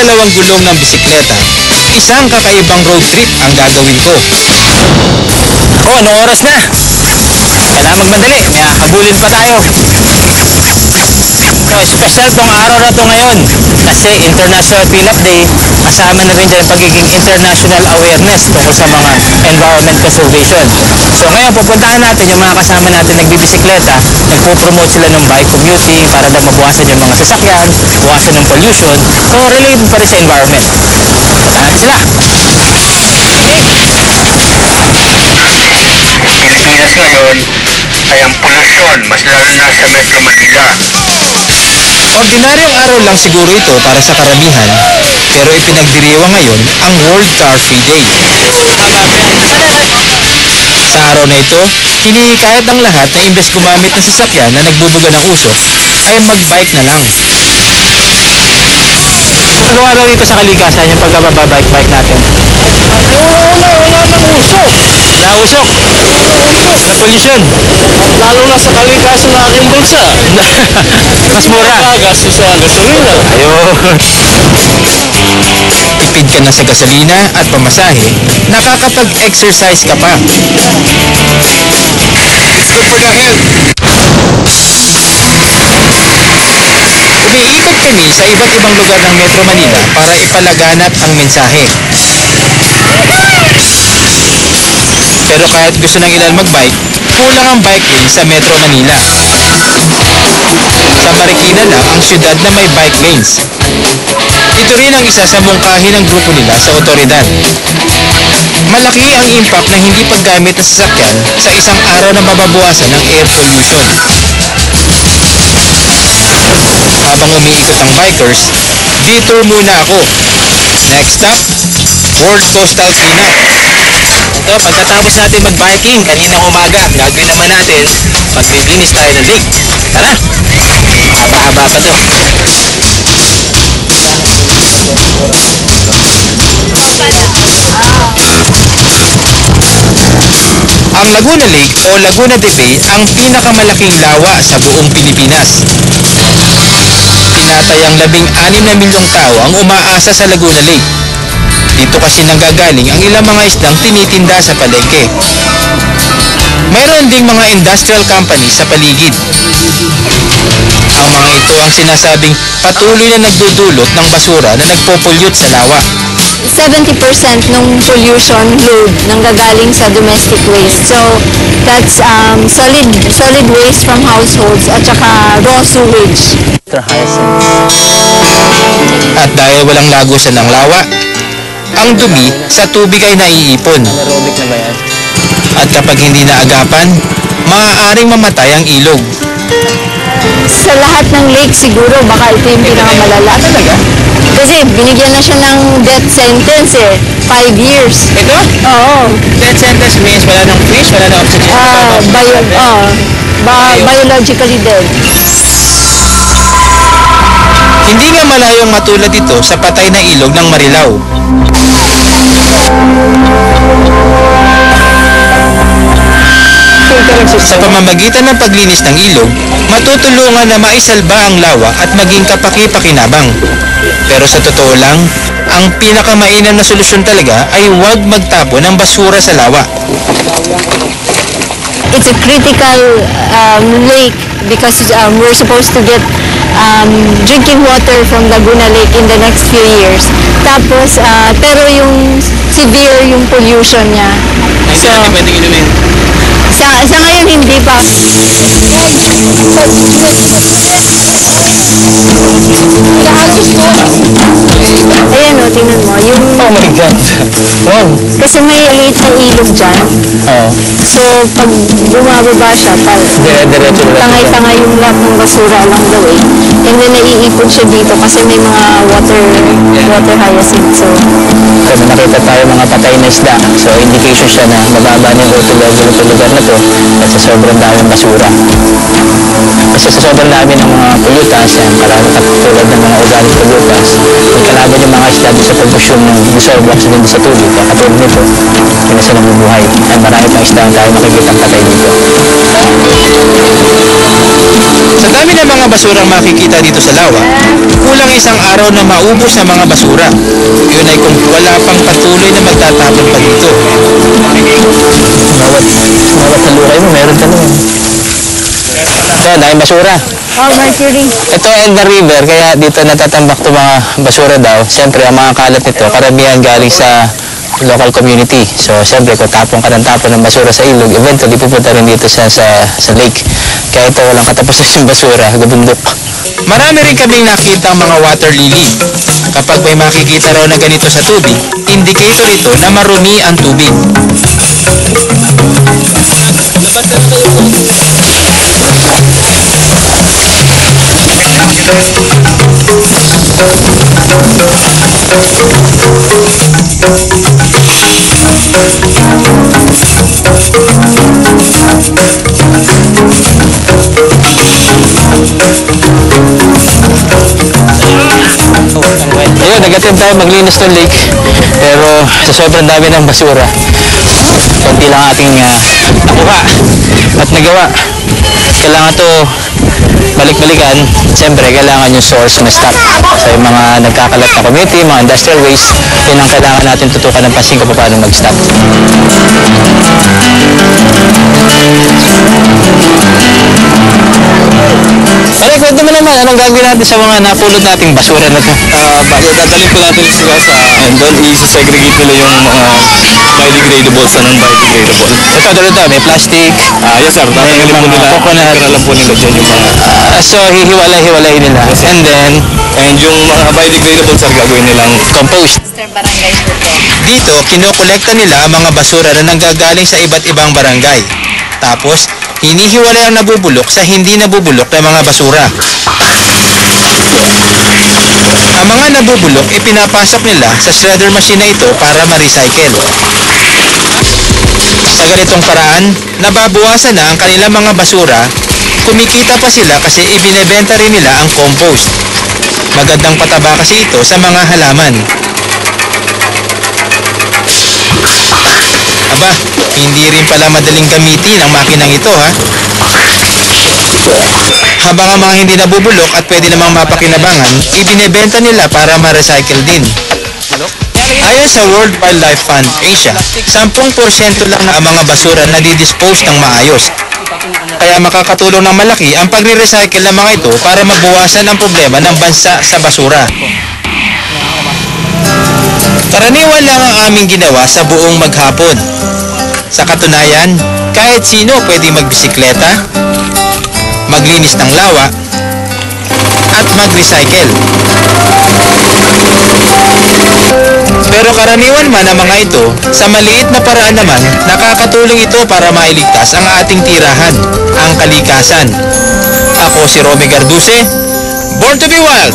dalawang gulong ng bisikleta, isang kakaibang road trip ang gagawin ko. Oh, anong oras na? Kailangan magmadali, may habulin pa tayo. So, special tong araw na to ngayon kasi International Cleanup Day, kasama na rin dyan pagiging international awareness tungkol sa mga environment conservation. So ngayon, pupuntahan natin yung mga kasama natin nagbibisikleta, nagpo-promote sila ng bike commuting para daw mabawasan yung mga sasakyan, bawasan ng pollution, so related pa rin sa environment. Puntahan natin sila. Pilipinas ngayon ay ang polusyon, mas lalo na sa Metro Manila. Ordinaryong araw lang siguro ito para sa karamihan, pero ipinagdiriwang ngayon ang World Car Free Day. Sa araw na ito, hinihikayat ang lahat na imbes gumamit ng sasakyan na nagbubuga ng usok, ay mag-bike na lang. Ano araw dito sa kalikasan yung pagkabababike-bike natin? Wala nang usok. Nausok! Na pollution! Lalo na sa kalikasan ng aking bulsa. Mas mura! Gasto sa gasolina. Ayun! Tipid ka na sa gasolina at pamasahe, nakakapag-exercise ka pa. It's good for the health. Umiikot kami sa iba't ibang lugar ng Metro Manila para ipalaganap ang mensahe. Pero kahit gusto ng ilan mag-bike, kulang ang bike lane sa Metro Manila. Sa Marikina lang ang syudad na may bike lanes. Ito rin ang isa sa mungkahi ng grupo nila sa otoridad. Malaki ang impact ng hindi paggamit ng sasakyan sa isang araw na mababawasan ng air pollution. Habang umiikot ang bikers, detour muna ako. Next stop, World Coastal Cleanup. So, pagkatapos natin mag-biking kaninang umaga, gagawin naman natin, maglilinis tayo ng lake. Tara! Haba-haba pa to. Ang Laguna Lake o Laguna de Bay ang pinakamalaking lawa sa buong Pilipinas. Tinatayang 16 na milyong tao ang umaasa sa Laguna Lake. Dito kasi nanggagaling ang ilang mga isdang tinitinda sa palengke. Mayroon ding mga industrial companies sa paligid. Ang mga ito ang sinasabing patuloy na nagdudulot ng basura na nagpo-pollute sa lawa. 70% ng pollution load nanggagaling sa domestic waste. So, that's solid waste from households at saka raw sewage. At dahil walang lagusan ng lawa, ang dumi sa tubig ay naiipon. Aerobic na ba yan? At kapag hindi naagapan, maaaring mamatay ang ilog. Sa lahat ng lake siguro, baka ito yung pinakamalala. Talaga? Kasi binigyan na siya ng death sentence 5 years. Ito? Oo. Death sentence means wala nang fish, wala nang oxygen. Biologically dead. Hindi nga malayong matulad ito sa patay na ilog ng Marilao. Sa pamamagitan ng paglinis ng ilog, matutulungan na maisalba ang lawa at maging kapaki-pakinabang. Pero sa totoo lang, ang pinakamainam na solusyon talaga ay huwag magtapon ng basura sa lawa. It's a critical lake because we're supposed to get drinking water from Laguna Lake in the next few years. Tapos, pero yung severe yung pollution niya. So, Pwedeng inumin. sa ngayon hindi pa. Ayan o, tingnan mo. Yung, Oh my God! Wow! kasi may liit na ilog dyan. Oo. So, pag bumababa siya, Dire-diretso na lang. tangay-tangay yung lahat ng basura along the way. And then, naiipon siya dito kasi may mga water hyacinth. So, Kung nakita tayo mga patay na isda, so indication siya na mababa na yung water level sa lugar na to at sa sobrang daming basura. Kasi sa sobrang dami ng mga pollutants, yan, tulad ng mga organic pollutants, may kalaban yung mga isda sa pag-consume ng dissolved oxygen sa tubig. Kaya katulad nito, hindi na sila mabuhay. At marami pang isda na tayo makikita ang patay dito. Sa dami ng mga basurang makikita dito sa lawa, kulang isang araw na maubos ang mga basura. Yun ay kung wala pang patuloy na magtatapon pa dito. Bawat salukay mo, meron ka naman. Ito, dahil basura. Oh, Mercury. Ito and the river, kaya dito natatambak to mga basura daw. Siyempre, ang mga kalat nito, karamihan galing sa local community. So, siyempre, kung tapon ka ng tapon ng basura sa ilog, eventually pupunta rin dito sa lake. Kaya ito, walang katapusan yung basura, gabundok. Marami rin kaming nakita ang mga water lily. Kapag may makikita raw na ganito sa tubig, indicator ito na marumi ang tubig. Ayun, nag-attempt tayo maglinis ng lake. Pero sa sobrang dami ng basura, konti lang ating nakuha at nagawa. Kailangan to balik-balikan. Siyempre, kailangan yung source na stop. So, yung mga nagkakalat na community, mga industrial waste, yun ang kailangan natin tutukan ng pansin kung paano mag-stop. Pare, kwento mo naman, anong gagawin natin sa mga napulot nating basura na to? Bali, dadalhin po natin sila sa doon, i-segregate nila yung mga biodegradable sa non-biodegradable. Ito, may plastic. Yes sir, tatanggalin po nila. Coconut. Kanalan po nila dyan yung mga... So, hihiwalay-hiwalay nila. And then, And yung mga biodegradable sir, gagawin nilang compost. Barangay po to. Dito, kinokolekta nila ang mga basura na nanggagaling sa iba't ibang barangay. Tapos, hinihiwalay ang nabubulok sa hindi nabubulok na mga basura. Ang mga nabubulok, ipinapasok nila sa shredder machine na ito para ma-recycle. Sa ganitong paraan, nababawasan na ang kanilang mga basura, kumikita pa sila kasi ibinebenta rin nila ang compost. Magandang pataba kasi ito sa mga halaman. Aba, hindi rin pala madaling gamitin ang makinang ito ha. Habang ang mga hindi nabubulok at pwede namang mapakinabangan, ibinebenta nila para ma-recycle din. Ayon sa World Wildlife Fund Asia, 10% lang ang mga basura na didispose ng maayos. Kaya makakatulong ng malaki ang pagre-recycle ng mga ito para mabawasan ang problema ng bansa sa basura. Karaniwan lang ang aming ginawa sa buong maghapon. Sa katunayan, kahit sino pwedeng magbisikleta, maglinis ng lawa, at mag-recycle. Pero karaniwan man ang mga ito, sa maliit na paraan naman, nakakatulong ito para mailigtas ang ating tirahan, ang kalikasan. Ako si Romy Garduce, Born to be Wild!